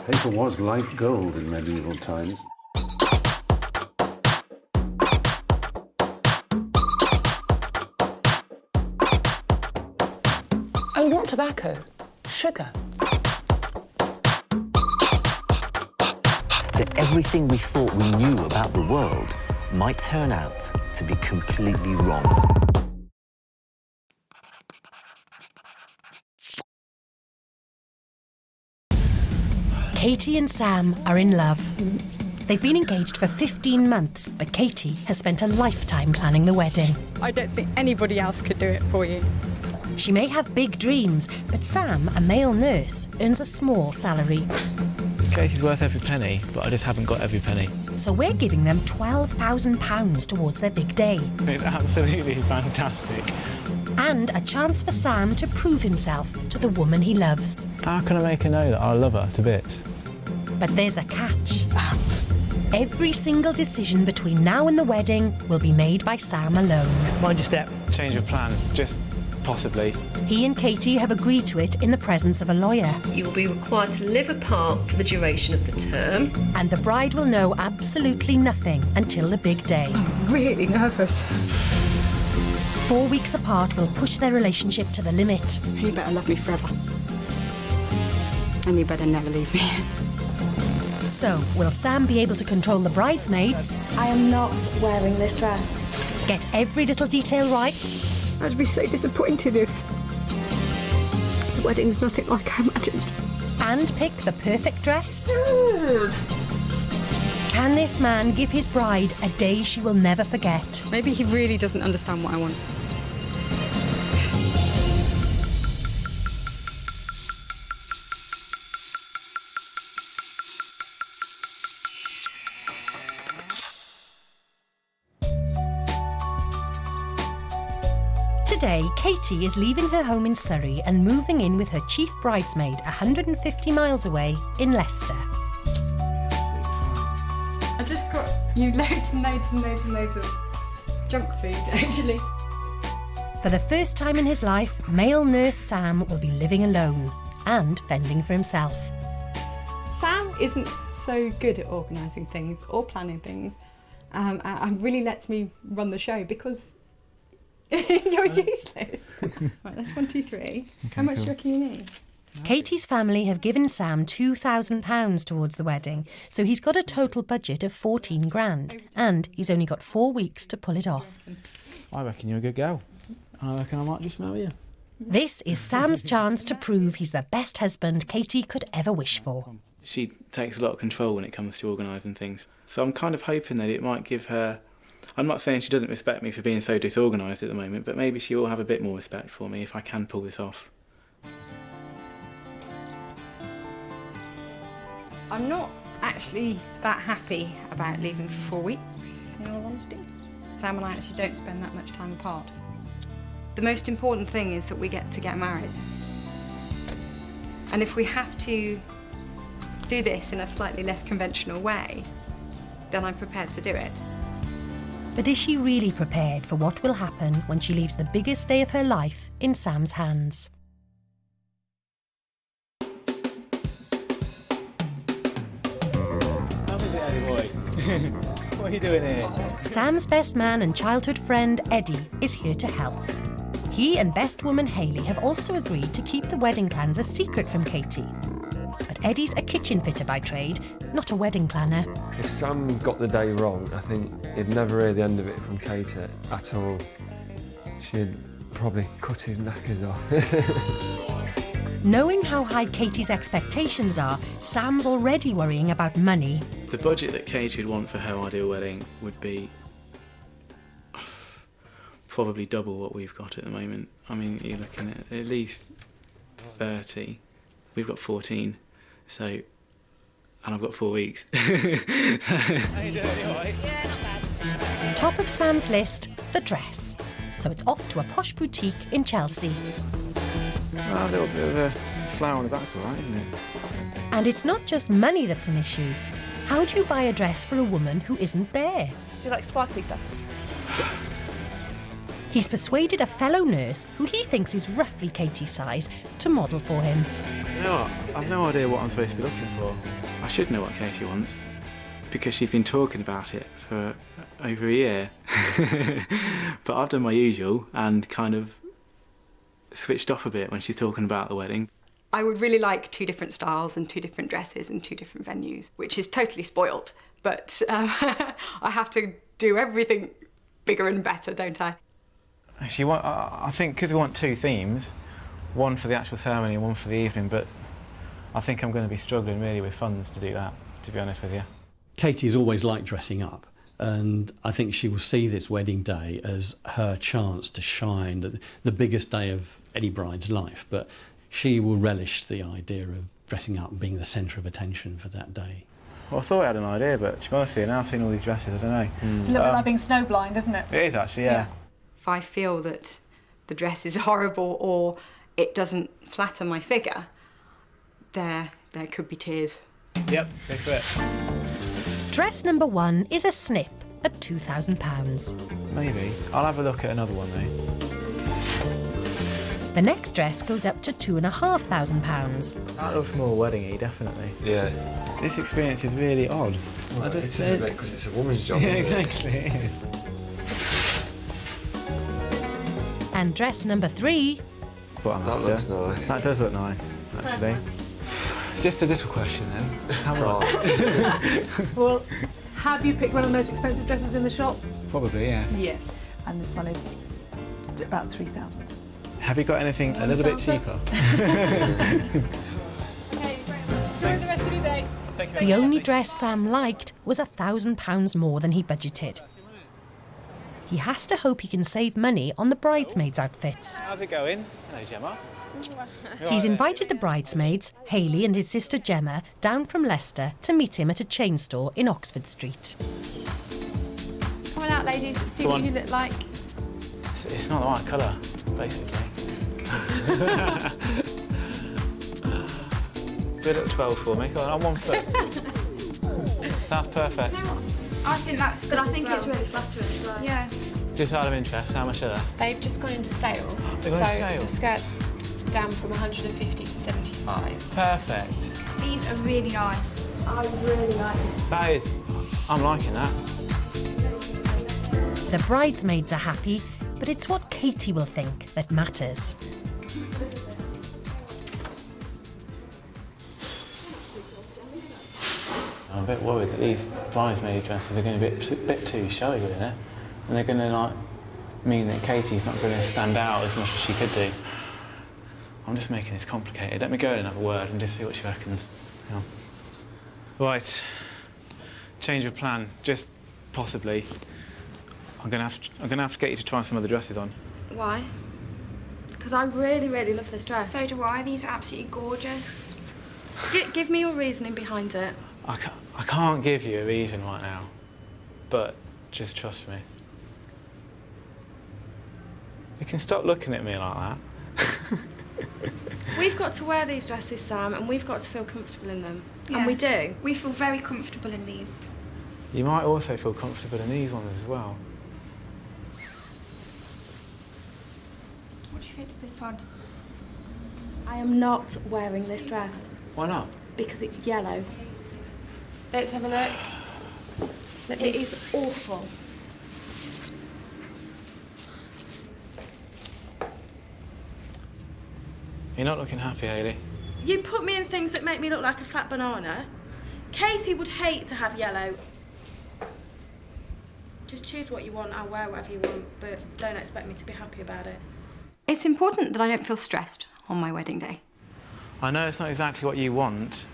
Paper was like gold in medieval times. Oh, not tobacco. Sugar. That everything we thought we knew about the world might turn out to be completely wrong. Katy and Sam are in love. They've been engaged for 15 months, but Katy has spent a lifetime planning the wedding. I don't think anybody else could do it for you. She may have big dreams, but Sam, a male nurse, earns a small salary. Katy's worth every penny, but I just haven't got every penny. So we're giving them £12,000 towards their big day. It's absolutely fantastic. And a chance for Sam to prove himself to the woman he loves. How can I make her know that I love her to bits? But there's a catch. Every single decision between now and the wedding will be made by Sam alone. Mind your step. Change of plan, just possibly. He and Katy have agreed to it in the presence of a lawyer. You will be required to live apart for the duration of the term. And the bride will know absolutely nothing until the big day. I'm really nervous. 4 weeks apart will push their relationship to the limit. You better love me forever. And you better never leave me. So, will Sam be able to control the bridesmaids? I am not wearing this dress. Get every little detail right? I'd be so disappointed if the wedding's nothing like I imagined. And pick the perfect dress? Can this man give his bride a day she will never forget? Maybe he really doesn't understand what I want. Today, Katy is leaving her home in Surrey and moving in with her chief bridesmaid 150 miles away in Leicester. I just got you loads and loads and loads and loads of junk food, actually. For the first time in his life, male nurse Sam will be living alone and fending for himself. Sam isn't so good at organising things or planning things and really lets me run the show because you're useless. Right, that's 1, 2, 3. Okay, How much cool. do you reckon you need? Katy's family have given Sam £2,000 towards the wedding, so he's got a total budget of 14 grand, and he's only got 4 weeks to pull it off. I reckon you're a good girl. I reckon I might just marry you. This is Sam's chance to prove he's the best husband Katy could ever wish for. She takes a lot of control when it comes to organising things. So I'm kind of hoping that it might give her... I'm not saying she doesn't respect me for being so disorganised at the moment, but maybe she will have a bit more respect for me if I can pull this off. I'm not actually that happy about leaving for 4 weeks, in all honesty. Sam and I actually don't spend that much time apart. The most important thing is that we get to get married. And if we have to do this in a slightly less conventional way, then I'm prepared to do it. But is she really prepared for what will happen when she leaves the biggest day of her life in Sam's hands? How is it, Eddie boy? What are you doing here? Sam's best man and childhood friend, Eddie, is here to help. He and best woman Hayley have also agreed to keep the wedding plans a secret from Katy. But Eddie's a kitchen fitter by trade, not a wedding planner. If Sam got the day wrong, I think he'd never hear the end of it from Katy at all. She'd probably cut his knackers off. Knowing how high Katy's expectations are, Sam's already worrying about money. The budget that Katy would want for her ideal wedding would be probably double what we've got at the moment. I mean, you're looking at least 30. We've got 14, so, and I've got 4 weeks. How you doing, all right? Yeah, not bad. Top of Sam's list, the dress. So it's off to a posh boutique in Chelsea. Well, a little bit of a flower on the back's all right, isn't it? And it's not just money that's an issue. How do you buy a dress for a woman who isn't there? Do you like sparkly stuff? He's persuaded a fellow nurse, who he thinks is roughly Katie's size, to model for him. You know what? I've no idea what I'm supposed to be looking for. I should know what Katie wants, because she's been talking about it for over a year. But I've done my usual and kind of switched off a bit when she's talking about the wedding. I would really like 2 different styles and 2 different dresses and 2 different venues, which is totally spoilt, but I have to do everything bigger and better, don't I? Actually, I think because we want 2 themes, one for the actual ceremony and one for the evening, but I think I'm going to be struggling really with funds to do that, to be honest with you. Katie's always liked dressing up, and I think she will see this wedding day as her chance to shine, the biggest day of any bride's life, but she will relish the idea of dressing up and being the centre of attention for that day. Well, I thought I had an idea, but to be honest with you, now I've seen all these dresses, I don't know. It's a little bit like being snowblind, isn't it? It is actually, yeah. If I feel that the dress is horrible or it doesn't flatter my figure, there could be tears. Yep, go for it. Dress number 1 is a snip at £2,000. Maybe. I'll have a look at another one though. The next dress goes up to £2,500. That looks more wedding-y, definitely. Yeah. This experience is really odd. Well, it is a bit, because it's a woman's job, Yeah, isn't exactly. it? And dress number 3... That looks nice. That does look nice, actually. Just a little question then. How much? Well, have you picked one of the most expensive dresses in the shop? Probably, yeah. Yes. And this one is about 3,000. Have you got anything a little bit cheaper? Okay, enjoy the rest of your day. The only dress Sam liked was £1,000 more than he budgeted. He has to hope he can save money on the bridesmaids' outfits. How's it going? Hello, Gemma. He's invited the bridesmaids, Hayley and his sister Gemma, down from Leicester to meet him at a chain store in Oxford Street. Come on out, ladies, let's see what you look like. It's not the right colour, basically. Do a little 12 for me. Come on, I'm 1 foot. That's perfect. I think that's good. But I think it's really flattering as well. Yeah. Just out of interest, how much are they? They've just gone into sale. They've gone into sale? The skirt's down from 150 to 75. Perfect. These are really nice. I really like this. That is. I'm liking that. The bridesmaids are happy, but it's what Katie will think that matters. I'm a bit worried that these bridesmaid dresses are going to be a bit too showy, you know? And they're going to mean that Katie's not going to stand out as much as she could do. I'm just making this complicated. Let me go and have a word and just see what she reckons. Yeah. Right. Change of plan, just possibly. I'm gonna have to get you to try some of the dresses on. Why? Because I really, really love this dress. So do I. These are absolutely gorgeous. Give me your reasoning behind it. I can't give you a reason right now, but just trust me. You can stop looking at me like that. We've got to wear these dresses, Sam, and we've got to feel comfortable in them. Yeah. And we do. We feel very comfortable in these. You might also feel comfortable in these ones as well. What do you think of this one? I am not wearing this dress. Why not? Because it's yellow. Let's have a look. It is awful. You're not looking happy, Hayley. You put me in things that make me look like a fat banana. Katie would hate to have yellow. Just choose what you want, I'll wear whatever you want, but don't expect me to be happy about it. It's important that I don't feel stressed on my wedding day. I know it's not exactly what you want,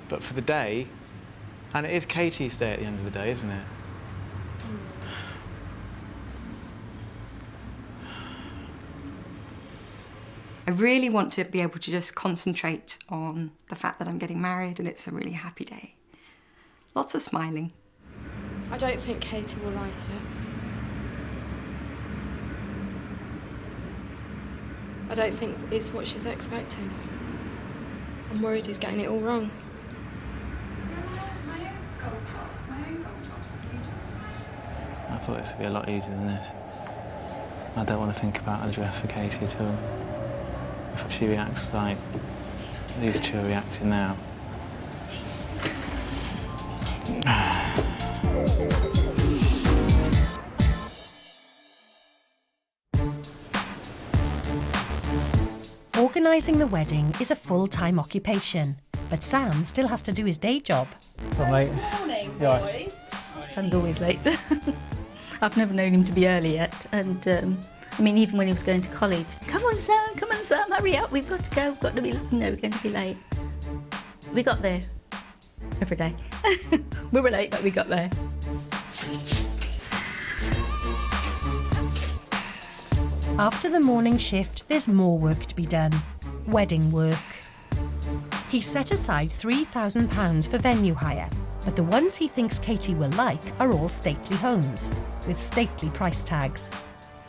but for the day, and it is Katie's day at the end of the day, isn't it? I really want to be able to just concentrate on the fact that I'm getting married and it's a really happy day. Lots of smiling. I don't think Katie will like it. I don't think it's what she's expecting. I'm worried he's getting it all wrong. I thought this would be a lot easier than this. I don't want to think about a dress for Katie at all. If she reacts like these two are reacting now. Organising the wedding is a full-time occupation, but Sam still has to do his day job. I'm late. Morning, Yes. boys. Sam's always late. I've never known him to be early yet, and I mean, even when he was going to college, come on Sam, hurry up, we've got to go, we're going to be late. We got there every day. We were late, but we got there. After the morning shift, there's more work to be done. Wedding work. He's set aside £3,000 for venue hire, but the ones he thinks Katie will like are all stately homes, with stately price tags.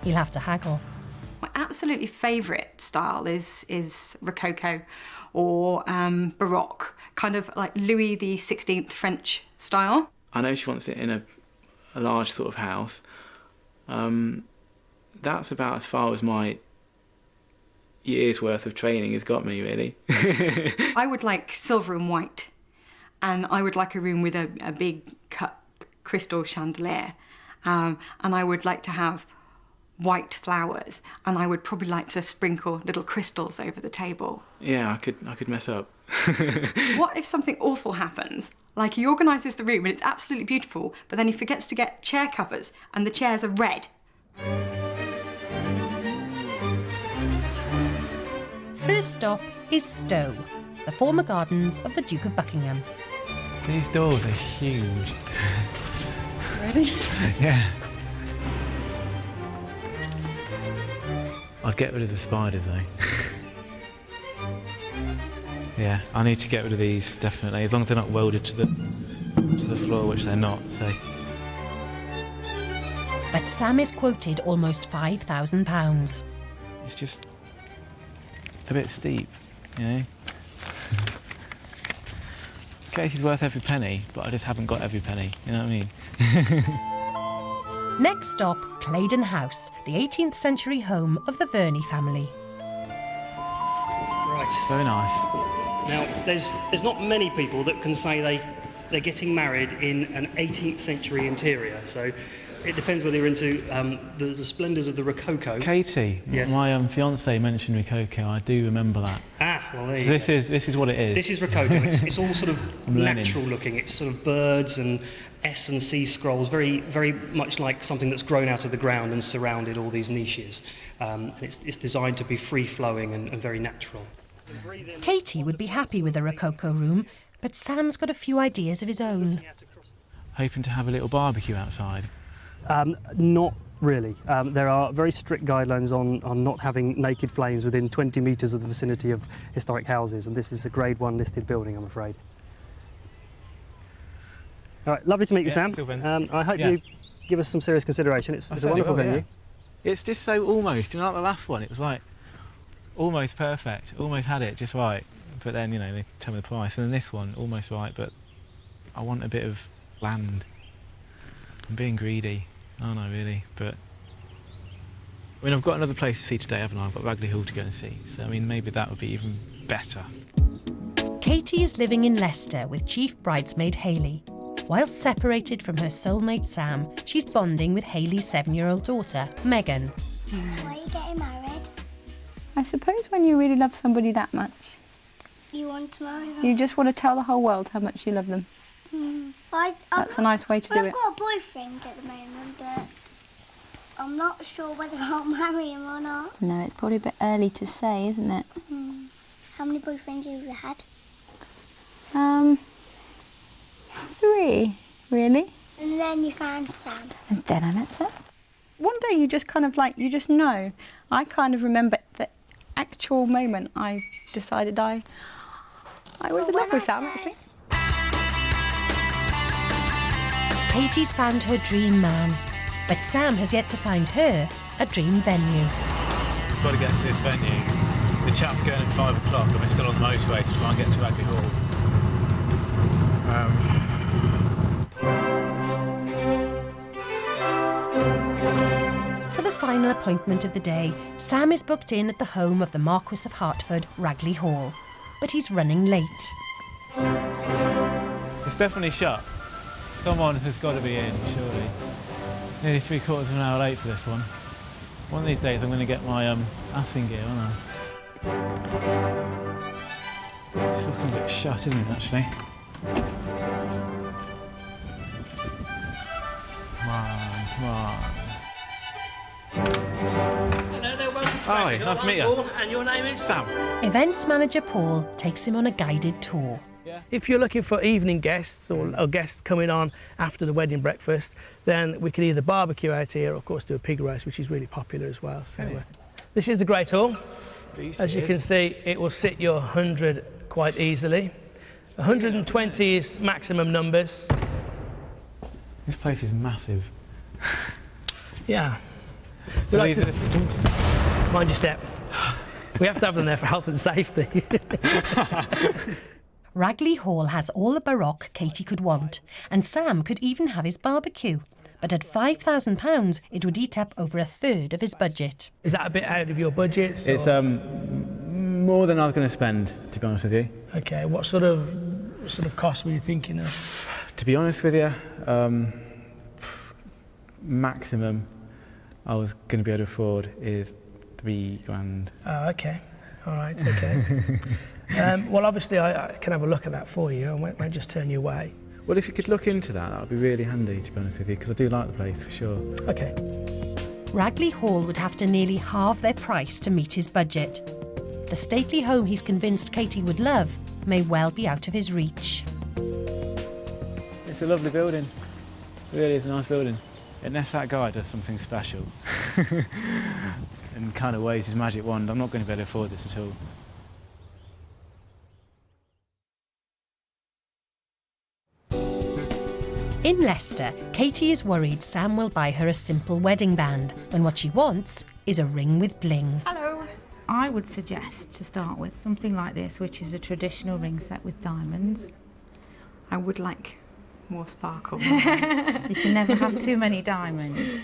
He'll have to haggle. My absolutely favourite style is Rococo or Baroque, kind of like Louis XVI French style. I know she wants it in a large sort of house. That's about as far as my year's worth of training has got me, really. I would like silver and white, and I would like a room with a big cut crystal chandelier, and I would like to have white flowers, and I would probably like to sprinkle little crystals over the table. Yeah, I could mess up. What if something awful happens? Like he organises the room and it's absolutely beautiful, but then he forgets to get chair covers and the chairs are red. First stop is Stowe, the former gardens of the Duke of Buckingham. These doors are huge. Ready? Yeah. I'd get rid of the spiders though. Yeah, I need to get rid of these, definitely, as long as they're not welded to the floor, which they're not, so. But Sam is quoted almost £5,000. It's just a bit steep, you know? Katie's worth every penny, but I just haven't got every penny, you know what I mean? Next stop, Claydon House, the 18th century home of the Verney family. Right. Very nice. Now, there's not many people that can say they're getting married in an 18th century interior, so it depends whether you're into the splendours of the Rococo. Katie, yes. My fiancée mentioned Rococo. I do remember that. Ah, well there you go. This is what it is. This is Rococo. It's all sort of natural looking. It's sort of birds and S and C scrolls, very, very much like something that's grown out of the ground and surrounded all these niches. And it's designed to be free-flowing and very natural. Katie would be happy with a Rococo room, but Sam's got a few ideas of his own. Hoping to have a little barbecue outside? Not really. There are very strict guidelines on not having naked flames within 20 metres of the vicinity of historic houses, and this is a Grade 1 listed building, I'm afraid. All right, lovely to meet you, Sam. I hope you give us some serious consideration. It's a wonderful venue. Yeah. It's just so almost, you know, like the last one, it was like almost perfect, almost had it just right, but then, you know, they tell me the price, and then this one, almost right, but I want a bit of land. I'm being greedy, aren't I, really? But I mean, I've got another place to see today, haven't I? I've got Ragley Hall to go and see, so I mean, maybe that would be even better. Katie is living in Leicester with chief bridesmaid Hayley. While separated from her soulmate Sam, she's bonding with Hayley's 7-year-old daughter, Megan. Why are you getting married? I suppose when you really love somebody that much, You want to marry them? you just want to tell the whole world how much you love them. That's a nice way to do I've it. got a boyfriend at the moment, but I'm not sure whether I'll marry him or not. No, it's probably a bit early to say, isn't it? How many boyfriends have you had? 3, really. And then you found Sam. And then I met Sam. One day you just kind of you just know. I kind of remember the actual moment I decided I was in love with Sam, actually. Katie's found her dream man, but Sam has yet to find her a dream venue. We've got to get to this venue. The chap's going at 5 o'clock and we're still on the motorway to try and get to Ragley Hall. For the final appointment of the day, Sam is booked in at the home of the Marquess of Hertford, Ragley Hall. But he's running late. It's definitely shut. Someone has got to be in, surely. Nearly 3/4 of an hour late for this one. One of these days I'm going to get my ass in gear, aren't I? It's looking a bit shut, isn't it, actually? Come on. Hello there, welcome to Hi, nice to meet you. And your name is? Sam. Events manager Paul takes him on a guided tour. If you're looking for evening guests or guests coming on after the wedding breakfast, then we can either barbecue out here or, of course, do a pig roast, which is really popular as well. So, this is the Great Hall. As you can see, it will sit your 100 quite easily. 120 is maximum numbers. This place is massive. Yeah. So Like these are the... Mind your step. We have to have them there for health and safety. Ragley Hall has all the baroque Katy could want, and Sam could even have his barbecue. But at £5,000, it would eat up over 1/3 of his budget. Is that a bit out of your budget? It's more than I was going to spend, to be honest with you. Okay, what sort of cost were you thinking of? To be honest with you, maximum I was going to be able to afford is £3,000. Oh, okay. All right, okay. Well, obviously, I can have a look at that for you. I might just turn you away. Well, if you could look into that, that would be really handy, to be honest with you, because I do like the place, for sure. Okay. Ragley Hall would have to nearly halve their price to meet his budget. The stately home he's convinced Katy would love may well be out of his reach. It's a lovely building. It really is a nice building. Unless that guy does something special and kind of waves his magic wand, I'm not going to be able to afford this at all. In Leicester, Katy is worried Sam will buy her a simple wedding band, when what she wants is a ring with bling. Hello. I would suggest, to start with, something like this, which is a traditional ring set with diamonds. I would like more sparkle. You can never have too many diamonds.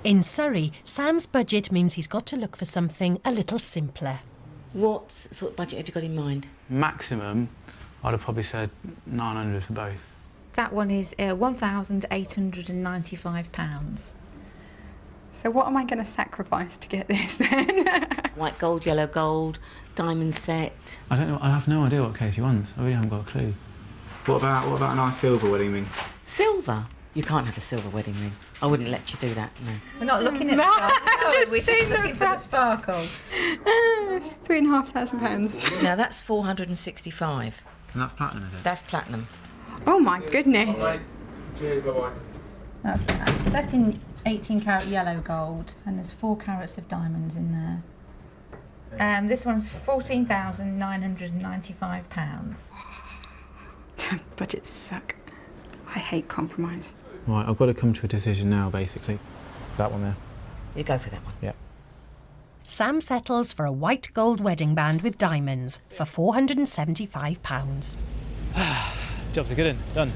In Surrey, Sam's budget means he's got to look for something a little simpler. What sort of budget have you got in mind? Maximum, I'd have probably said 900 for both. That one is £1,895. So what am I going to sacrifice to get this then? White gold, yellow gold, diamond set. I don't know. I have no idea what Katy wants. I really haven't got a clue. What about a nice silver wedding ring? Silver? You can't have a silver wedding ring. I wouldn't let you do that, no. We're not looking at the sparkle, we're just looking for the sparkle. It's £3,500. Now that's 465. And that's platinum, is it? That's platinum. Oh my goodness. Cheers, bye-bye. That's set in 18 carat yellow gold, and there's 4 carats of diamonds in there. This one's £14,995. Budgets suck. I hate compromise. Right, I've got to come to a decision now, basically. That one there. You go for that one. Yeah. Sam settles for a white gold wedding band with diamonds for £475. Job's a good one. Done.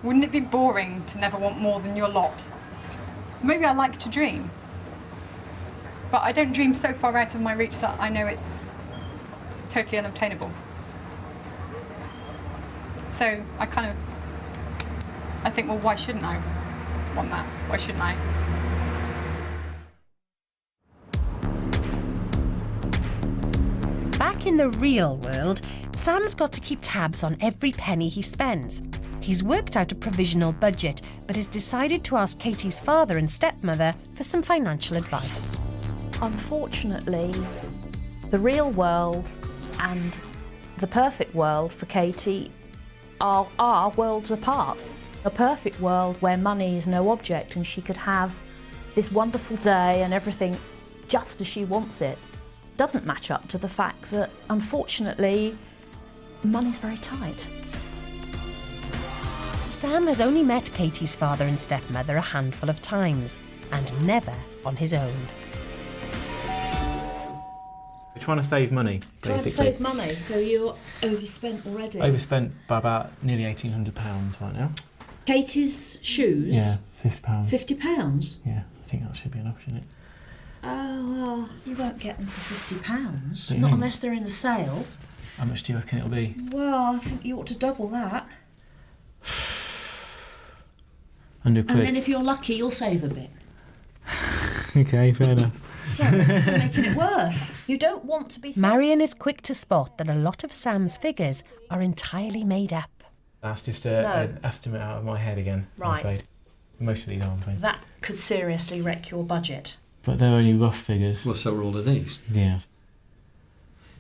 Wouldn't it be boring to never want more than your lot? Maybe I like to dream. But I don't dream so far out of my reach that I know it's totally unobtainable. So I think, well, why shouldn't I want that? Why shouldn't I? Back in the real world, Sam's got to keep tabs on every penny he spends. He's worked out a provisional budget, but has decided to ask Katy's father and stepmother for some financial advice. Unfortunately, the real world and the perfect world for Katy are worlds apart. A perfect world where money is no object and she could have this wonderful day and everything just as she wants it doesn't match up to the fact that, unfortunately, money's very tight. Sam has only met Katy's father and stepmother a handful of times, and never on his own. We're trying to save money, basically. Trying to save money, so you're overspent already. Overspent by about nearly £1,800 right now. Katy's shoes? Yeah. £50. £50? Yeah, I think that should be enough, shouldn't it? Oh, well, you won't get them for £50. Don't you Not think? unless they're in the sale. How much do you reckon it'll be? Well, I think you ought to double that. £100. And then if you're lucky, you'll save a bit. Okay, fair enough. So, you're making it worse. You don't want to be... Marion is quick to spot that a lot of Sam's figures are entirely made up. That's just No. an estimate out of my head again, I'm Right. afraid. Most of these are, I'm afraid. That could seriously wreck your budget. But they're only rough figures. Well, so are all of these. Yeah.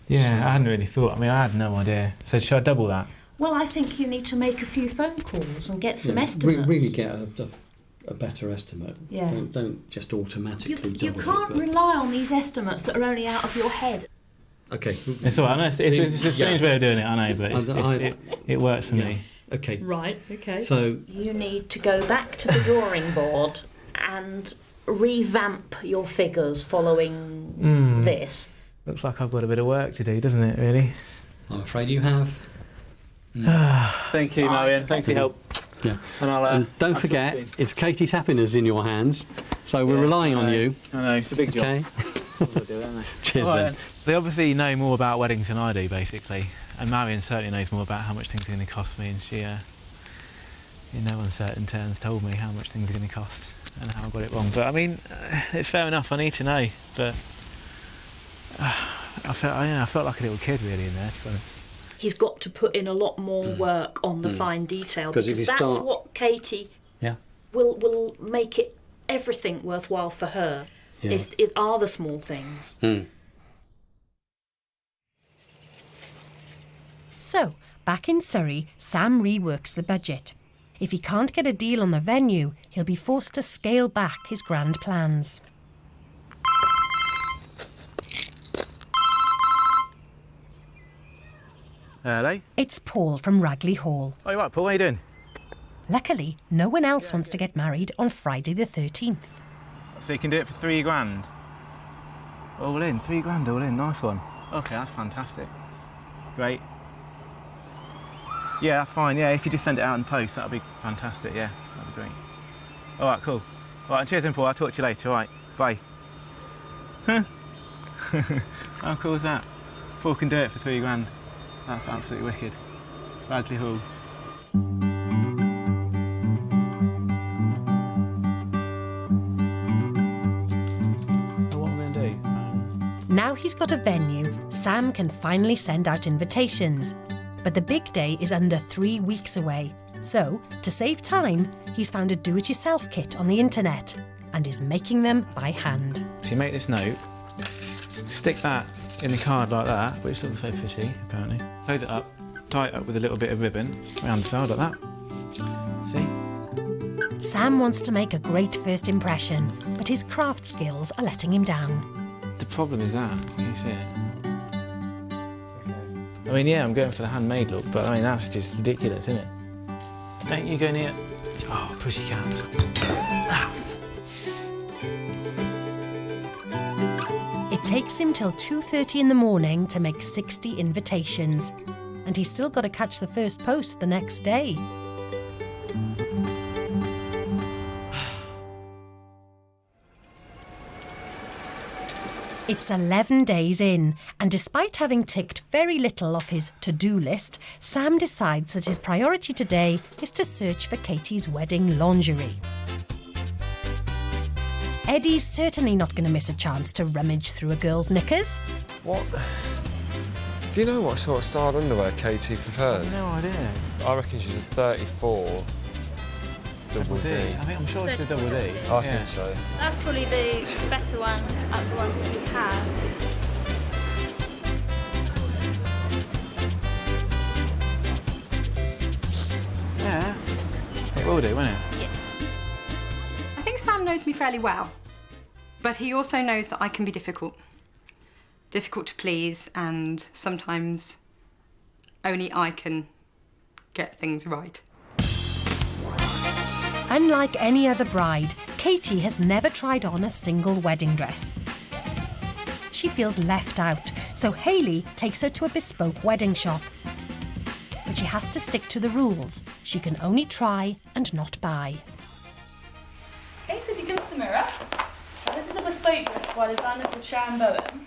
Yeah, I hadn't really thought. I mean, I had no idea. So should I double that? Well, I think you need to make a few phone calls and get some Yeah, estimates. Really get a better estimate. Yeah. Don't just automatically You double can't it. but- rely on these estimates that are only out of your head. Okay. It's all right. I know it's a strange way of doing it, I know, but it works for me. Okay. Right, okay. So You need to go back to the drawing board and revamp your figures following this. Looks like I've got a bit of work to do, doesn't it, really? I'm afraid you have. Thank you, Marion. Thanks for your help. Yeah. And I'll, and don't forget, it's Katie's happiness in your hands, so we're relying on you. I know, it's a big job. Okay. That's what they do, don't they? Cheers All right, then. They obviously know more about weddings than I do, basically. And Marion certainly knows more about how much things are going to cost me, and she, in no uncertain terms, told me how much things are going to cost and how I got it wrong. But I mean, it's fair enough. I need to know, but I felt like a little kid really in there, to be honest. He's got to put in a lot more work on the fine detail, 'Cause if because you that's start- what Katie Yeah. will make it everything worthwhile for her. Yeah. It are the small things. So, back in Surrey, Sam reworks the budget. If he can't get a deal on the venue, he'll be forced to scale back his grand plans. Hello? It's Paul from Ragley Hall. Oh, you right, Paul? What are you doing? Luckily, no one else wants to get married on Friday the 13th. So you can do it for £3,000? All in, £3,000 all in, nice one. Okay, that's fantastic. Great. Yeah, that's fine, yeah, if you just send it out in the post, that'd be fantastic, yeah, that'd be great. All right, cool. All right, cheers then, Paul, I'll talk to you later, all right, bye. How cool is that? Paul can do it for £3,000. That's absolutely wicked. Ragley Hall. What am I going to do? Now he's got a venue, Sam can finally send out invitations. But the big day is under 3 weeks away. So, to save time, he's found a do-it-yourself kit on the internet and is making them by hand. So you make this note, stick that in the card like that, which looks very pretty, apparently. Close it up, tie it up with a little bit of ribbon around the side like that. See? Sam wants to make a great first impression, but his craft skills are letting him down. The problem is that, can you see it? I mean, yeah, I'm going for the handmade look, but I mean, that's just ridiculous, isn't it? Don't you go near... Oh, pussycat. Ah. It takes him till 2:30 in the morning to make 60 invitations, and he's still got to catch the first post the next day. It's 11 days in, and despite having ticked very little off his to-do list, Sam decides that his priority today is to search for Katie's wedding lingerie. Eddie's certainly not going to miss a chance to rummage through a girl's knickers. What? Do you know what sort of style underwear Katie prefers? No idea. I reckon she's a 34 double D. I think I'm sure it's a double D. I think so. That's probably the better one out of the ones that we have. Yeah. It will do, won't it? Yeah. I think Sam knows me fairly well, but he also knows that I can be difficult. Difficult to please, and sometimes only I can get things right. Unlike any other bride, Katie has never tried on a single wedding dress. She feels left out, so Hayley takes her to a bespoke wedding shop. But she has to stick to the rules. She can only try and not buy. so if you come to the mirror, this is a bespoke dress by a designer called Sharon Bowen.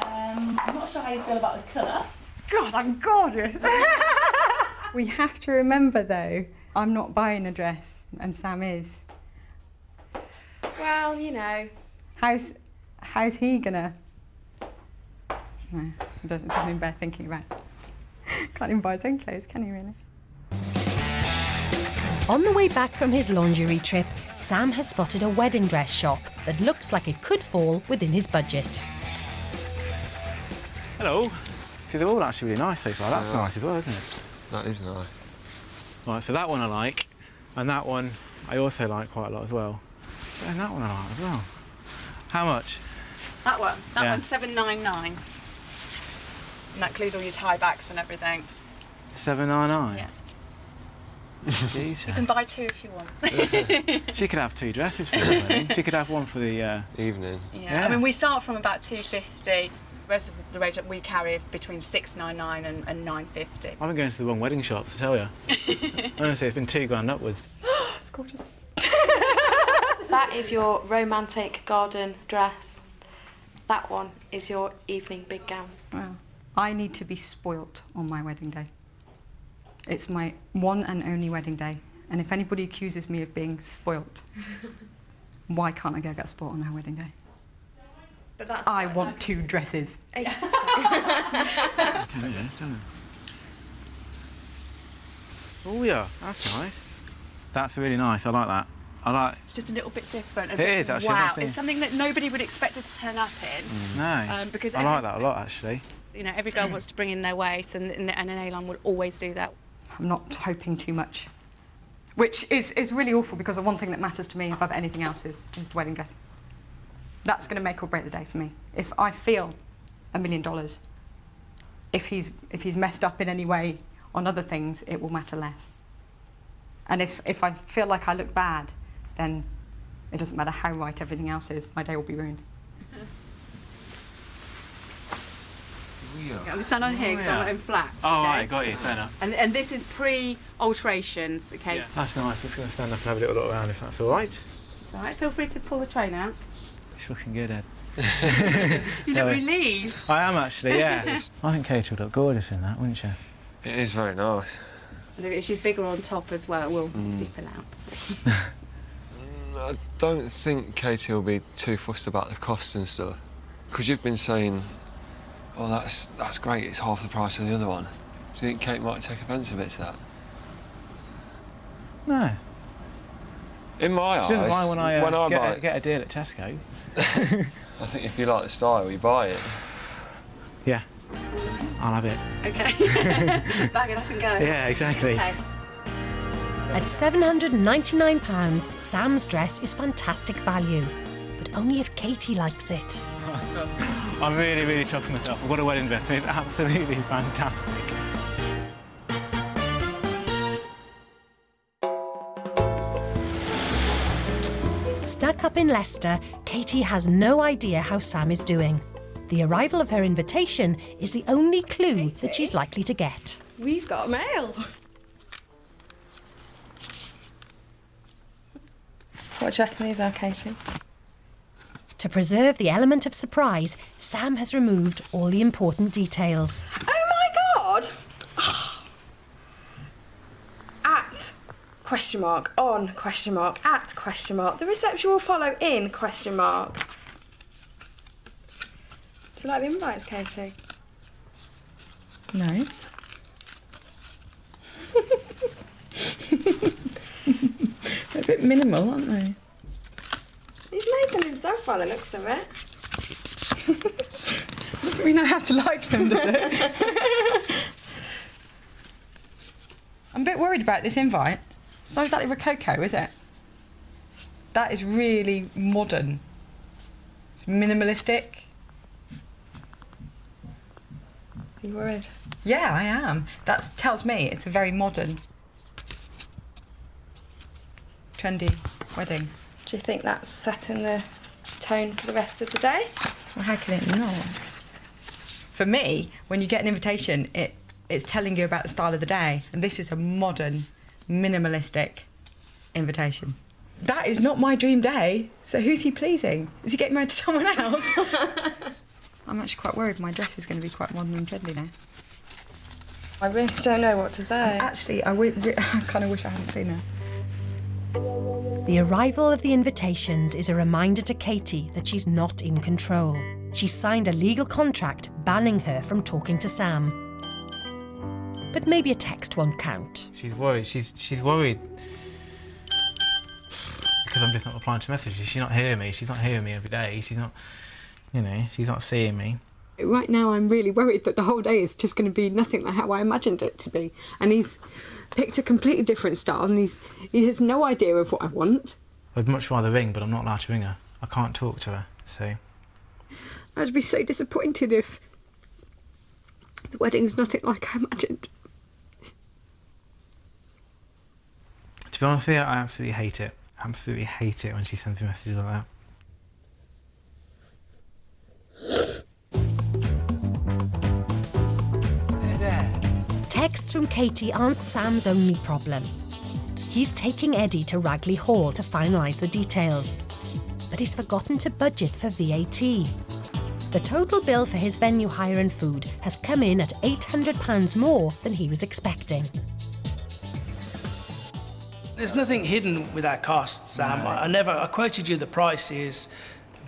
I'm not sure how you feel about the colour. God, I'm gorgeous. We have to remember, though, I'm not buying a dress, and Sam is. Well, you know. How's he gonna? No, it doesn't even bear thinking about. Can't even buy his own clothes, can he really? On the way back from his lingerie trip, Sam has spotted a wedding dress shop that looks like it could fall within his budget. Hello. See, they're all actually really nice so far. That's nice as well, isn't it? That is nice. Right, so that one I like, and that one I also like quite a lot as well. And that one I like as well. How much? That one? That Yeah. one's $7.99. And that includes all your tie backs and everything. $7.99. Yeah. Jeez. You can buy two if you want. She could have two dresses for the wedding. She could have one for the evening. Yeah. I mean, we start from about $250. The rest of the range that we carry between $6.99 and $9.50. I've been going to the wrong wedding shops, I tell you. Honestly, it's been £2,000 upwards. It's gorgeous. That is your romantic garden dress. That one is your evening big gown. Wow. I need to be spoilt on my wedding day. It's my one and only wedding day, and if anybody accuses me of being spoilt, why can't I go get spoilt on our wedding day? But that's I want two dresses. Exactly. Oh yeah, that's nice. That's really nice. I like that. I like. It's just a little bit different. It is, actually, Wow, I've seen- it's something that nobody would expect her to turn up in. No. Because I like that a lot, actually. You know, every girl wants to bring in their waist, and an A-line will always do that. I'm not hoping too much, which is really awful because the one thing that matters to me above anything else is the wedding dress. That's going to make or break the day for me. If I feel $1 million, if he's messed up in any way on other things, it will matter less. And if I feel like I look bad, then it doesn't matter how right everything else is, my day will be ruined. I'm stand on here because I'm in flat. Oh, right, got you, fair enough. And this is pre-alterations, okay? Yeah. That's nice. I'm just going to stand up and have a little look around if that's all right. It's all right, feel free to pull the train out. It's looking good, Ed. You look relieved. I am actually, yeah. I think Katie would look gorgeous in that, wouldn't she? It is very nice. If she's bigger on top as well, we'll zip it out. I don't think Katie will be too fussed about the cost and stuff. Because you've been saying, oh, that's great, it's half the price of the other one. Do you think Kate might take offence a bit to that? No. In my She doesn't eyes, mind when I, buy it, get a deal at Tesco. I think if you like the style, you buy it. Yeah, I'll have it. Okay. Bag it up and go. Yeah, exactly. Okay. At £799, Sam's dress is fantastic value, but only if Katie likes it. I'm really, really chuffing myself. I've got a wedding dress and it's absolutely fantastic. Stuck up in Leicester, Katie has no idea how Sam is doing. The arrival of her invitation is the only clue that she's likely to get. We've got mail. What do you reckon these are, Katie? To preserve the element of surprise, Sam has removed all the important details. Oh my God! At, question mark, on, question mark, at, question mark. The reception will follow in, question mark. Do you like the invites, Katie? No. They're a bit minimal, aren't they? He's made them himself by the looks of it. Doesn't mean I have to like them, does it? I'm a bit worried about this invite. It's not exactly Rococo, is it? That is really modern. It's minimalistic. Are you worried? Yeah, I am. That tells me it's a very modern, trendy wedding. Do you think that's setting the tone for the rest of the day? Well, how can it not? For me, when you get an invitation, it's telling you about the style of the day, and this is a modern, minimalistic invitation. That is not my dream day. So who's he pleasing? Is he getting married to someone else? I'm actually quite worried my dress is going to be quite modern and trendy now. I really don't know what to say. Actually, I kind of wish I hadn't seen her. The arrival of the invitations is a reminder to Katy that she's not in control. She's signed a legal contract banning her from talking to Sam. But maybe a text won't count. She's worried. She's worried because I'm just not replying to messages. She's not hearing me. She's not hearing me every day. She's not, you know, she's not seeing me. Right now, I'm really worried that the whole day is just going to be nothing like how I imagined it to be. And he's picked a completely different style, and he has no idea of what I want. I'd much rather ring, but I'm not allowed to ring her. I can't talk to her, so... I'd be so disappointed if the wedding's nothing like I imagined. To be honest with you, I absolutely hate it. Absolutely hate it when she sends me messages like that. Texts from Katy aren't Sam's only problem. He's taking Eddie to Ragley Hall to finalise the details, but he's forgotten to budget for VAT. The total bill for his venue hire and food has come in at £800 more than he was expecting. There's nothing hidden with our costs, Sam. No. I quoted you the prices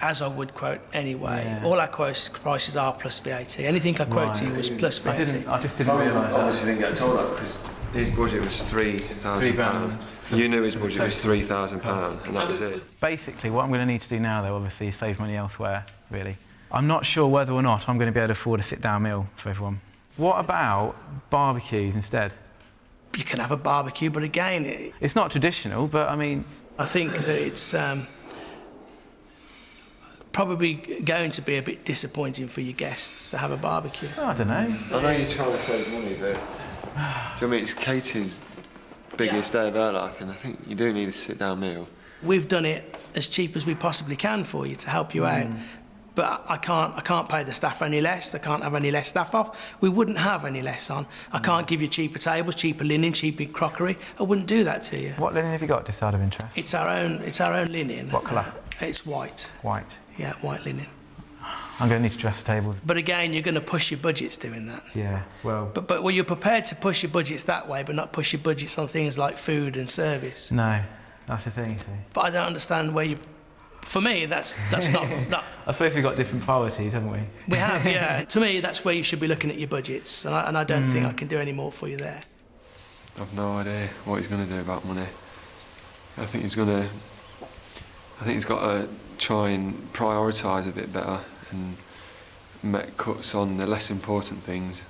as I would quote anyway. Yeah. All our prices are plus VAT. Anything I quoted to you was plus VAT. I just didn't realise that. Obviously didn't get told that because his budget was £3,000. You knew his budget was £3,000 and that was it. Basically, what I'm going to need to do now, though, obviously, is save money elsewhere, really. I'm not sure whether or not I'm going to be able to afford a sit-down meal for everyone. What about barbecues instead? You can have a barbecue, but again... It's not traditional, but I mean... I think that it's probably going to be a bit disappointing for your guests to have a barbecue. Oh, I don't know. I know you're trying to save money, but... Do you know what I mean? It's Katy's biggest day of her life, and I think you do need a sit-down meal. We've done it as cheap as we possibly can for you to help you out. But I can't pay the staff any less. I can't have any less staff off. We wouldn't have any less on. I can't give you cheaper tables, cheaper linen, cheaper crockery. I wouldn't do that to you. What linen have you got, just out of interest? It's our own linen. What colour? It's white. White. Yeah, white linen. I'm going to need to dress the table. But again, you're going to push your budgets doing that. Yeah, well... But you're prepared to push your budgets that way, but not push your budgets on things like food and service. No, that's the thing, you see. But I don't understand where you... For me, that's not... I suppose we've got different priorities, haven't we? We have, yeah. To me, that's where you should be looking at your budgets, and I don't think I can do any more for you there. I've no idea what he's going to do about money. I think he's got to try and prioritise a bit better and make cuts on the less important things.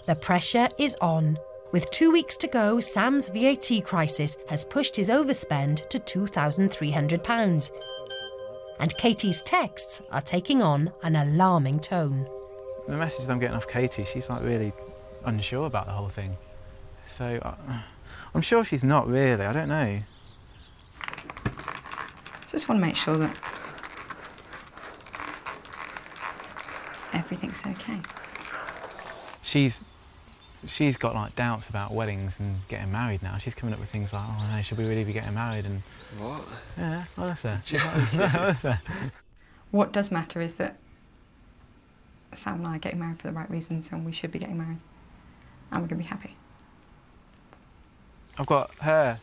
The pressure is on. With 2 weeks to go, Sam's VAT crisis has pushed his overspend to £2,300. And Katy's texts are taking on an alarming tone. The messages I'm getting off Katy, she's like really unsure about the whole thing. So I'm sure she's not really, I don't know. Just want to make sure that everything's okay. She's got like doubts about weddings and getting married now. She's coming up with things like, oh no, should we really be getting married? And what? Yeah, honestly. What does matter is that Sam and I are getting married for the right reasons, and we should be getting married, and we're going to be happy. I've got her,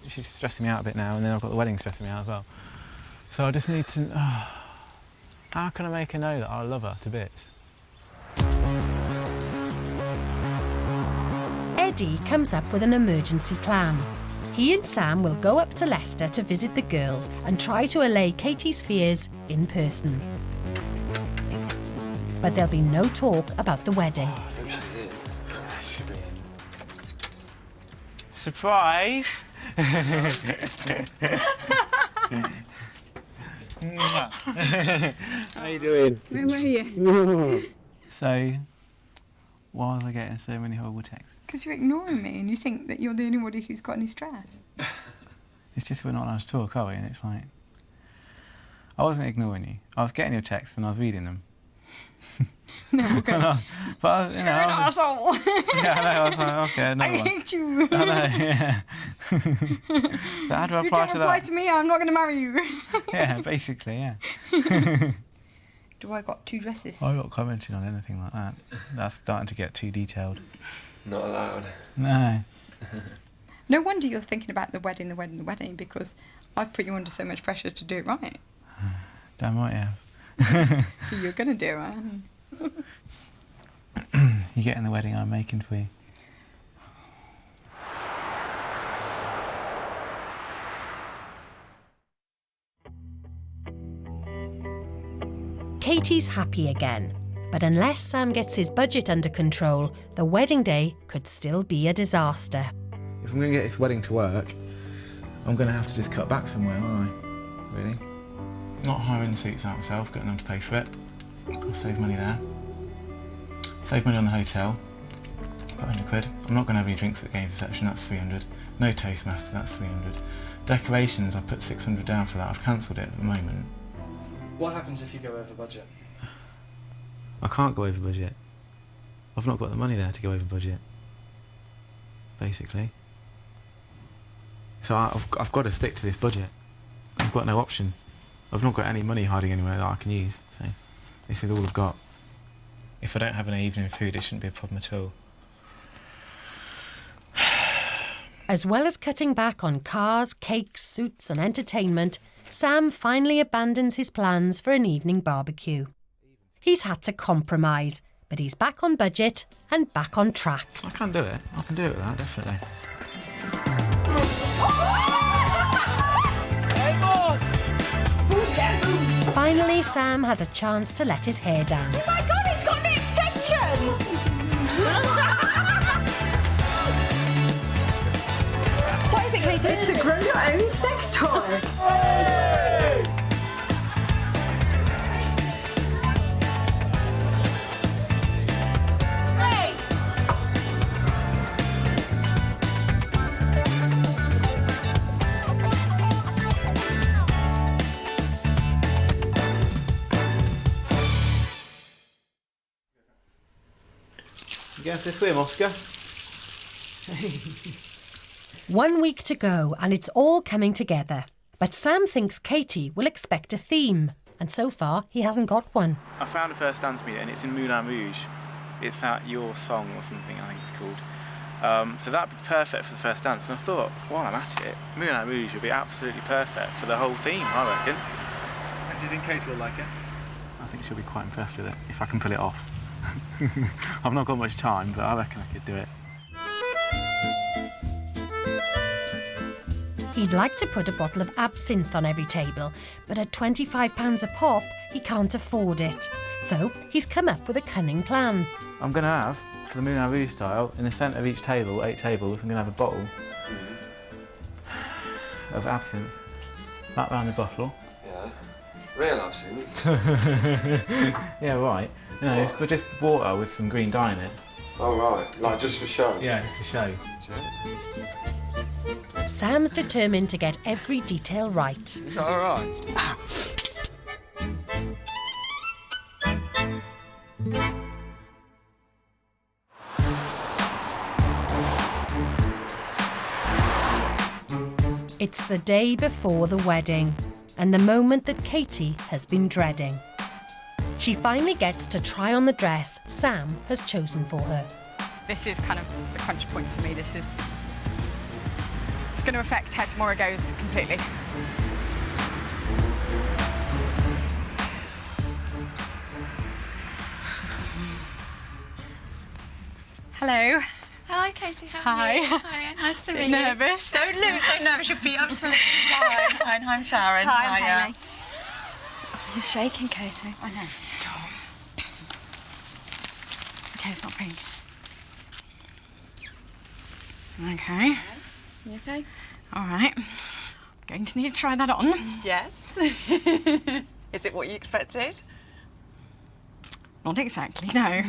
she's stressing me out a bit now, and then I've got the wedding stressing me out as well. So I just need to, how can I make her know that I love her to bits? Eddie comes up with an emergency plan. He and Sam will go up to Leicester to visit the girls and try to allay Katy's fears in person. But there'll be no talk about the wedding. Surprise! How you doing? Where were you? So, why was I getting so many horrible texts? Because you're ignoring me and you think that you're the only one who's got any stress. It's just we're not allowed to talk, are we? And it's like, I wasn't ignoring you. I was getting your texts and I was reading them. No, okay. But, you know, You're an asshole. Yeah, I know. I was like, okay, another one. I hate you. I know, yeah. So how do I apply If you don't to reply that? to me, I'm not going to marry you. Yeah, basically, yeah. Do I got 2 dresses? I'm not commenting on anything like that. That's starting to get too detailed. Not allowed. No. No wonder you're thinking about the wedding, because I've put you under so much pressure to do it right. Damn right, yeah. You're going to do it right. You're getting the wedding I'm making for you. Katie's happy again, but unless Sam gets his budget under control, the wedding day could still be a disaster. If I'm going to get this wedding to work, I'm going to have to just cut back somewhere, aren't I? Really? Not hiring the suits out myself, getting them to pay for it. I'll save money there. Save money on the hotel. About 100 quid. I'm not going to have any drinks at the games reception, that's 300. No Toastmasters, that's 300. Decorations, I put 600 down for that. I've cancelled it at the moment. What happens if you go over budget? I can't go over budget. I've not got the money there to go over budget. Basically. So I've got to stick to this budget. I've got no option. I've not got any money hiding anywhere that I can use, so this is all I've got. If I don't have any evening food, it shouldn't be a problem at all. As well as cutting back on cars, cakes, suits and entertainment, Sam finally abandons his plans for an evening barbecue. He's had to compromise, but he's back on budget and back on track. I can do it. I can do it with that, definitely. Finally, Sam has a chance to let his hair down. Oh my God, it's got an extension! What is it, Katie? It's a grow your own sex toy. You going for a swim, Oscar? 1 week to go and it's all coming together. But Sam thinks Katie will expect a theme, and so far he hasn't got one. I found a first dance meet and it's in Moulin Rouge. It's at Your Song or something, I think it's called. So that'd be perfect for the first dance. And I thought, while I'm at it, Moulin Rouge would be absolutely perfect for the whole theme, I reckon. And do you think Katie will like it? I think she'll be quite impressed with it, if I can pull it off. I've not got much time, but I reckon I could do it. He'd like to put a bottle of absinthe on every table, but at £25 a pop, he can't afford it. So he's come up with a cunning plan. I'm going to have, for the Moulin Rouge style, in the centre of each table, 8 tables, I'm going to have a bottle of absinthe. That round the bottle. Yeah. Real absinthe? Yeah, right. No, but just water with some green dye in it. Oh, right. Like just for show? Yeah, just for show. Sam's determined to get every detail right. Is that all right? It's the day before the wedding, and the moment that Katie has been dreading. She finally gets to try on the dress Sam has chosen for her. This is kind of the crunch point for me. It's going to affect how tomorrow goes completely. Hello. Hi, Katie. How Hi. are you? Hi. Nice to meet you. Nervous? Don't look so nervous. You'll be absolutely fine. Fine. I'm Sharon. Hi, I'm Hayley. You're shaking, Katie. I know. Stop. Okay, it's not pink. Okay. You okay? All right. I'm going to need to try that on. Yes. Is it what you expected? Not exactly, no.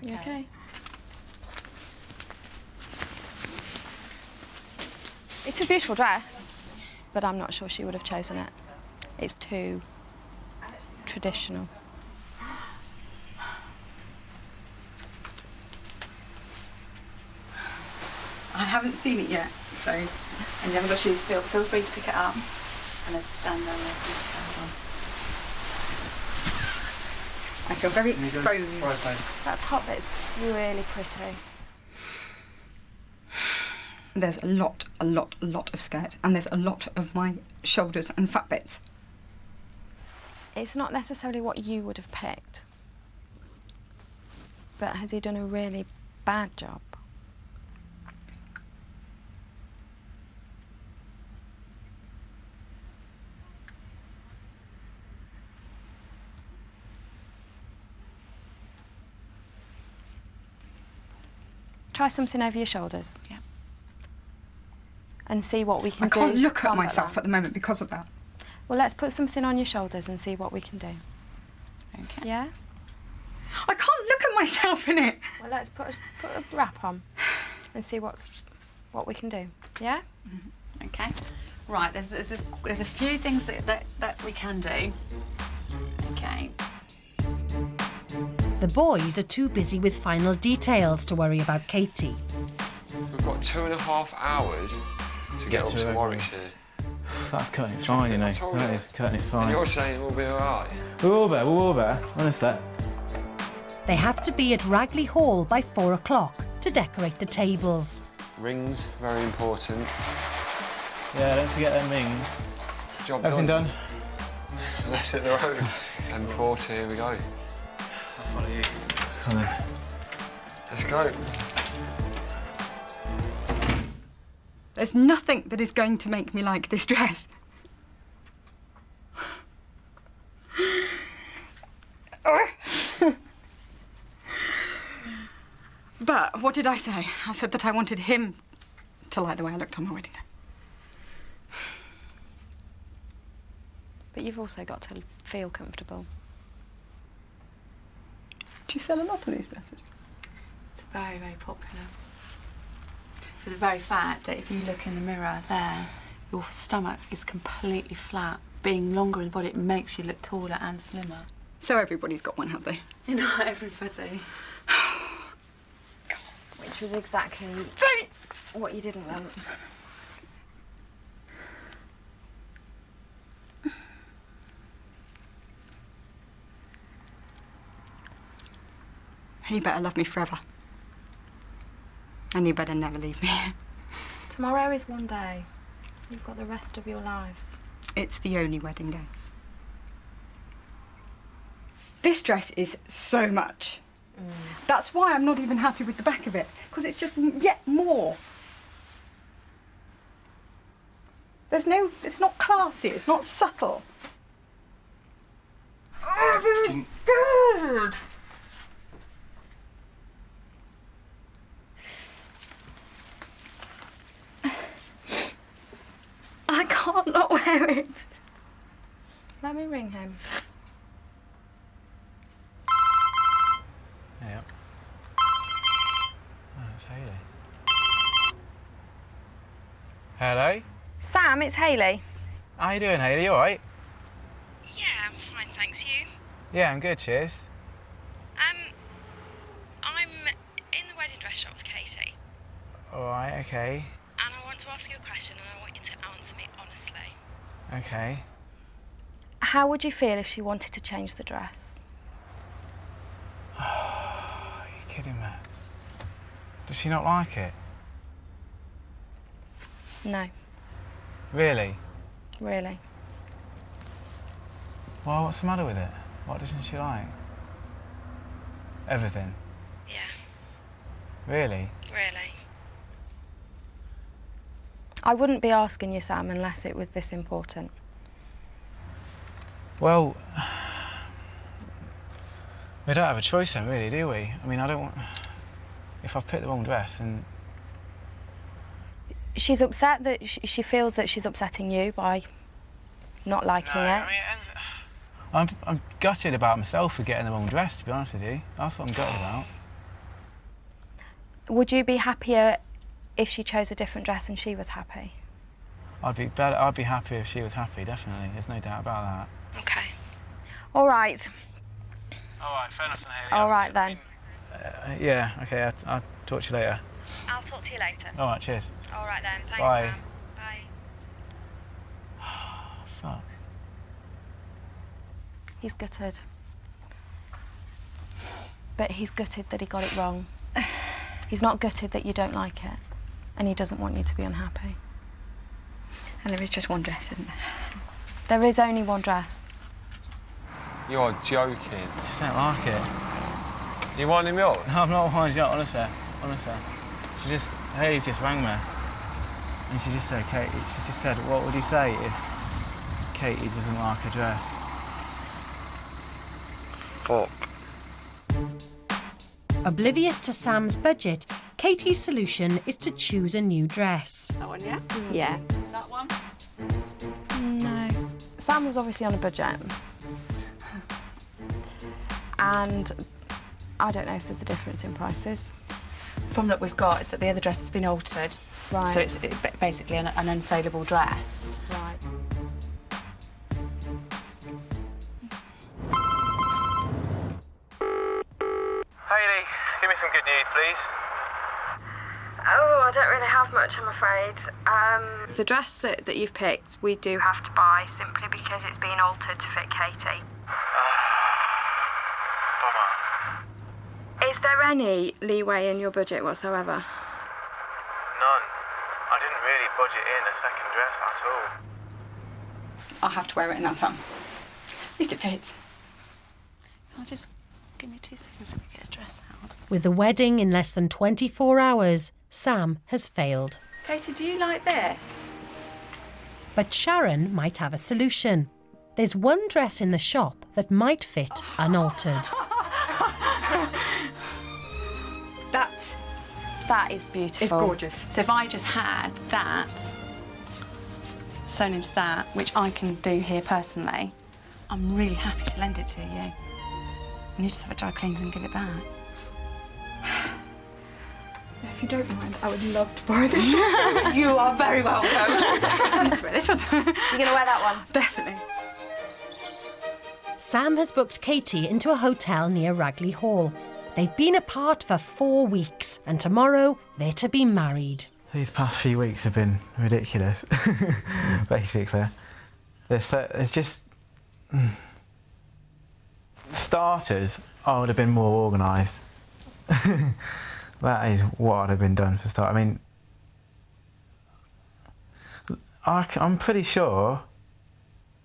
You okay? It's a beautiful dress, but I'm not sure she would have chosen it. It's too traditional. I haven't seen it yet, so. And you haven't got shoes, feel free to pick it up. And there's a stand there you can stand on. I feel very exposed. That top bit's really pretty. There's a lot of skirt, and there's a lot of my shoulders and fat bits. It's not necessarily what you would have picked. But has he done a really bad job? Try something over your shoulders. Yeah. And see what we can do. I can't look to at combat myself that. at the moment because of that. Well, let's put something on your shoulders and see what we can do. Okay. Yeah? I can't look at myself in it. Well, let's put a wrap on and see what we can do. Yeah? Okay. Right, there's a few things that we can do. Okay. The boys are too busy with final details to worry about Katy. We've got 2.5 hours to get up to Warwickshire. That's cutting it fine, you know. That is cutting it fine. And you're saying we'll be all right? We're all there. Honestly. They have to be at Ragley Hall by 4 o'clock to decorate the tables. Rings, very important. Yeah, don't forget them rings. Job Everything done? Let's hit the road. M40, here we go. I'll follow you. Come on. Let's go. There's nothing that is going to make me like this dress. But what did I say? I said that I wanted him to like the way I looked on my wedding day. But you've also got to feel comfortable. Do you sell a lot of these dresses? It's very, very popular. For the very fact that if you look in the mirror there, your stomach is completely flat. Being longer in the body, it makes you look taller and slimmer. So everybody's got one, have they? Not everybody. Which was exactly what you didn't want. You better love me forever. And you better never leave me. Tomorrow is one day. You've got the rest of your lives. It's the only wedding day. This dress is so much. That's why I'm not even happy with the back of it, because it's just yet more. It's not classy, it's not subtle. Oh, God! I can't not wear it. Let me ring him. Yeah. Oh, it's Hayley. Hello? Sam, it's Hayley. How you doing, Hayley? You all right? Yeah, I'm fine, thanks. You? Yeah, I'm good, cheers. I'm in the wedding dress shop with Katy. All right, okay. And I want to ask you a question, and I want you to answer me honestly. Okay. How would you feel if she wanted to change the dress? Are you kidding me? Does she not like it? No, Really? really. Well, what's the matter with it? What doesn't she like? Everything? Yeah, Really? really. I wouldn't be asking you, Sam, unless it was this important. Well, we don't have a choice then, really, do we? I mean, I don't want... If I've picked the wrong dress, then... She's upset that she feels that she's upsetting you by not liking it. I mean, I'm gutted about myself for getting the wrong dress, to be honest with you. That's what I'm gutted about. Would you be happier if she chose a different dress and she was happy? I'd be happy if she was happy, definitely. There's no doubt about that. Okay. All right. All right, fair enough then, Hayley. All right then. Yeah, okay, I'll talk to you later. I'll talk to you later. All right, cheers. All right then. Thanks, Bye. Sam. Bye. Fuck. He's gutted. But he's gutted that he got it wrong. He's not gutted that you don't like it. And he doesn't want you to be unhappy. And there is just one dress, isn't there? There is only one dress. You're joking. I just don't like it. You winding me up? No, I'm not winding you up, honestly. Hayley just rang me. And she just said, what would you say if Katie doesn't like a dress? Fuck. Oblivious to Sam's budget, Katie's solution is to choose a new dress. That one, yeah? Yeah. That one? No. Sam was obviously on a budget. And I don't know if there's a difference in prices. The problem that we've got is that the other dress has been altered. Right. So it's basically an unsaleable dress. Right. Hayley, give me some good news, please. Oh, I don't really have much, I'm afraid. The dress that you've picked, we do have to buy simply because it's been altered to fit Katie. Bummer. Is there any leeway in your budget whatsoever? None. I didn't really budget in a second dress at all. I'll have to wear it in that, Sam. At least it fits. I'll just give me 2 seconds to get a dress out. With the wedding in less than 24 hours, Sam has failed. Katie, do you like this? But Sharon might have a solution. There's one dress in the shop that might fit unaltered. That is beautiful. It's gorgeous. So if I just had that sewn into that, which I can do here personally, I'm really happy to lend it to you. And you just have it dry cleaned and give it back. If you don't mind, I would love to borrow this dress. You are very welcome. This one. You're going to wear that one? Definitely. Sam has booked Katie into a hotel near Ragley Hall. They've been apart for 4 weeks, and tomorrow they're to be married. These past few weeks have been ridiculous, basically. There's just... starters, I would have been more organised. That is what would have been done for start. I mean, I'm pretty sure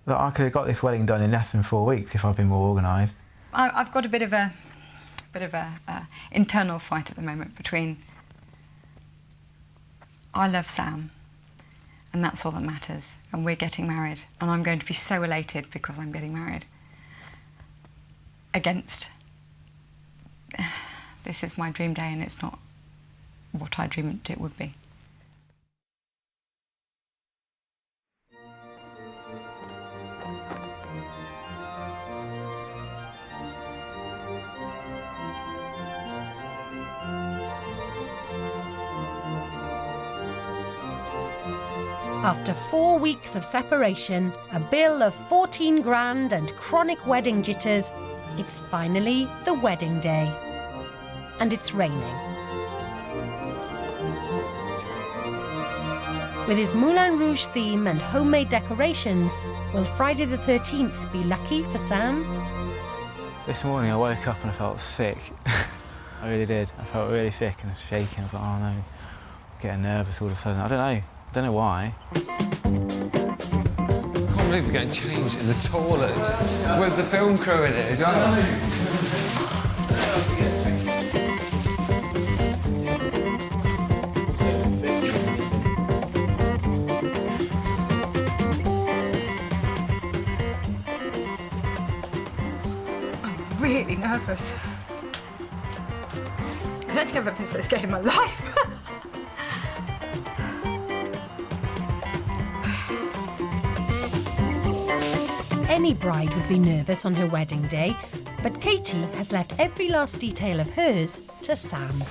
that I could have got this wedding done in less than 4 weeks if I'd been more organised. I've got a bit of a internal fight at the moment between I love Sam and that's all that matters and we're getting married and I'm going to be so elated because I'm getting married, against this is my dream day and it's not what I dreamed it would be. After 4 weeks of separation, a bill of 14 grand and chronic wedding jitters, it's finally the wedding day. And it's raining. With his Moulin Rouge theme and homemade decorations, will Friday the 13th be lucky for Sam? This morning I woke up and I felt sick. I really did. I felt really sick and shaking. I was like, oh no, I'm getting nervous all of a sudden. I don't know why. I can't believe we're getting changed in the toilet with the film crew in it as well. I'm really nervous. I don't think I've ever been so scared in my life. Any bride would be nervous on her wedding day, but Katie has left every last detail of hers to Sam.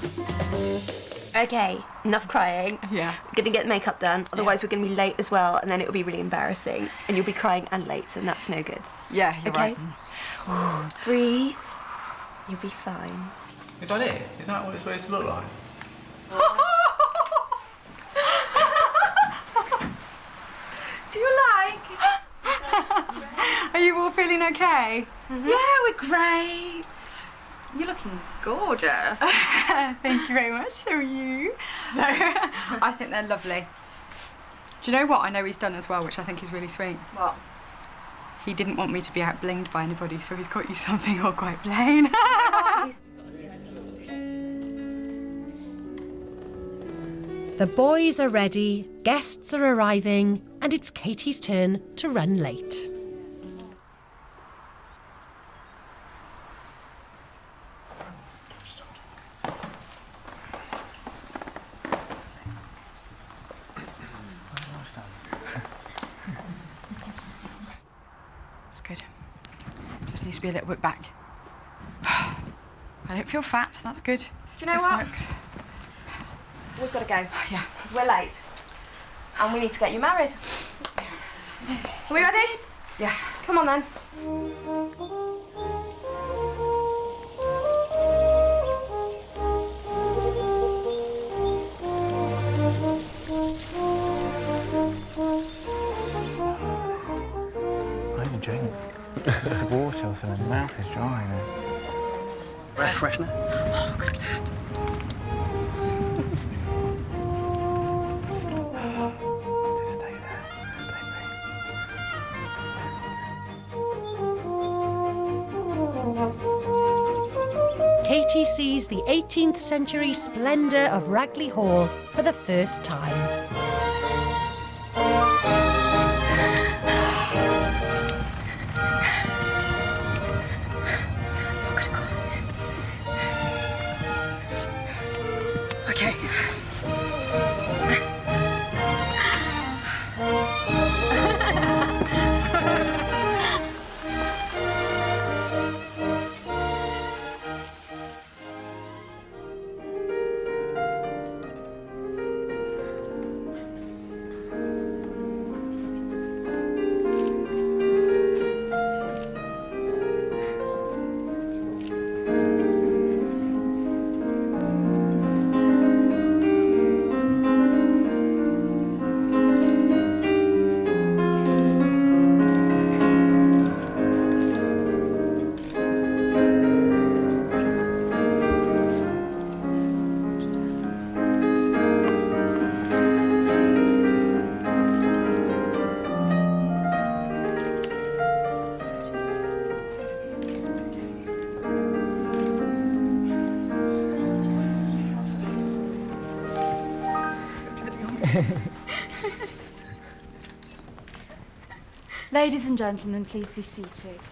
Okay, enough crying. Yeah. We're going to get makeup done, otherwise we're going to be late as well, and then it'll be really embarrassing, and you'll be crying and late, and that's no good. Yeah, you're okay? right. Breathe. You'll be fine. Is that it? Is that what it's supposed to look like? all feeling okay? Yeah, we're great. You're looking gorgeous. Thank you very much, so are you. So, I think they're lovely. Do you know what I know he's done as well, which I think is really sweet? What? He didn't want me to be out-blinged by anybody, so he's got you something all quite plain. The boys are ready, guests are arriving, and it's Katie's turn to run late. That's good. Just needs to be a little bit back. I don't feel fat, that's good. Do you know this what? Works. We've got to go. Yeah. Because we're late. And we need to get you married. Are we ready? Yeah. Come on then. I need a drink. Just water or something. My mouth is dry now. Breath freshener? Oh, good lad. Just stay there. Don't move. Katie sees the 18th century splendour of Ragley Hall for the first time. Okay. Ladies and gentlemen, please be seated.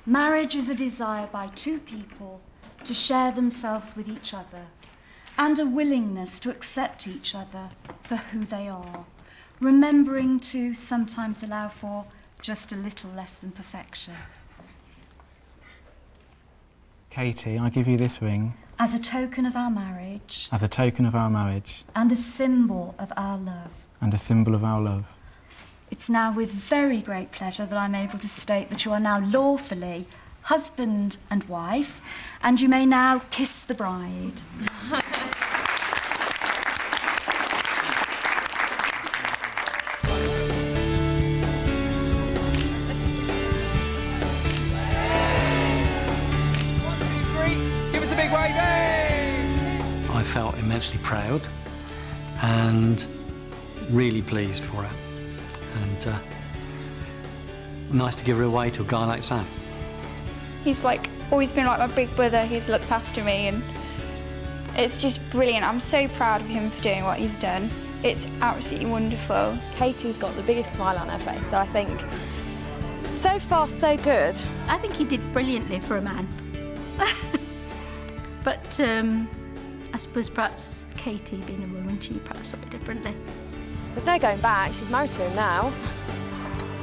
Marriage is a desire by two people to share themselves with each other and a willingness to accept each other for who they are, remembering to sometimes allow for just a little less than perfection. Katie, I give you this ring As a token of our marriage as a token of our marriage and a symbol of our love. and a symbol of our love. It's now with very great pleasure that I'm able to state that you are now lawfully husband and wife, and you may now kiss the bride. Give us a big wave, I felt immensely proud and really pleased for her. And nice to give her away to a guy like Sam. He's like always been like my big brother. He's looked after me, and it's just brilliant. I'm so proud of him for doing what he's done. It's absolutely wonderful. Katie's got the biggest smile on her face, so I think so far so good. I think he did brilliantly for a man. But I suppose perhaps Katie, being a woman, she perhaps saw it differently. There's no going back. She's married to him now.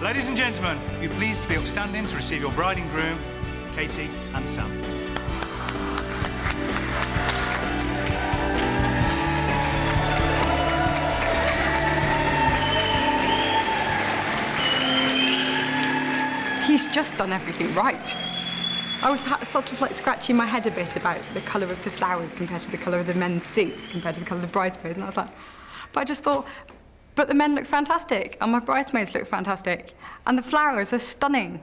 Ladies and gentlemen, you're pleased to be upstanding to receive your bride and groom, Katie and Sam. He's just done everything right. I was sort of like scratching my head a bit about the colour of the flowers compared to the colour of the men's suits, compared to the colour of the bridesmaids, and I was like, but I just thought, But the men look fantastic, and my bridesmaids look fantastic, and the flowers are stunning.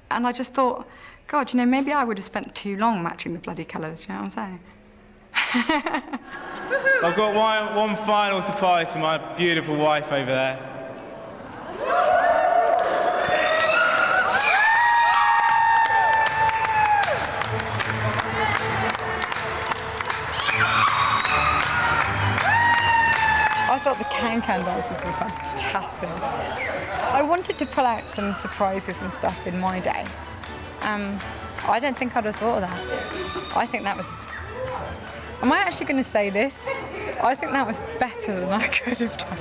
And I just thought, God, you know, maybe I would have spent too long matching the bloody colours, you know what I'm saying? I've got one final surprise for my beautiful wife over there. I thought the can-can dances were fantastic. I wanted to pull out some surprises and stuff in my day. I don't think I'd have thought of that. I think that was... Am I actually going to say this? I think that was better than I could have done.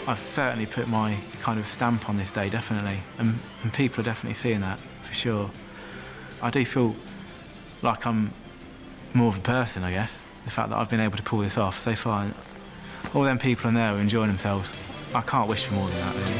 I've certainly put my kind of stamp on this day, definitely, and people are definitely seeing that, for sure. I do feel like I'm more of a person, I guess, the fact that I've been able to pull this off so far. And all them people in there are enjoying themselves. I can't wish for more than that, really.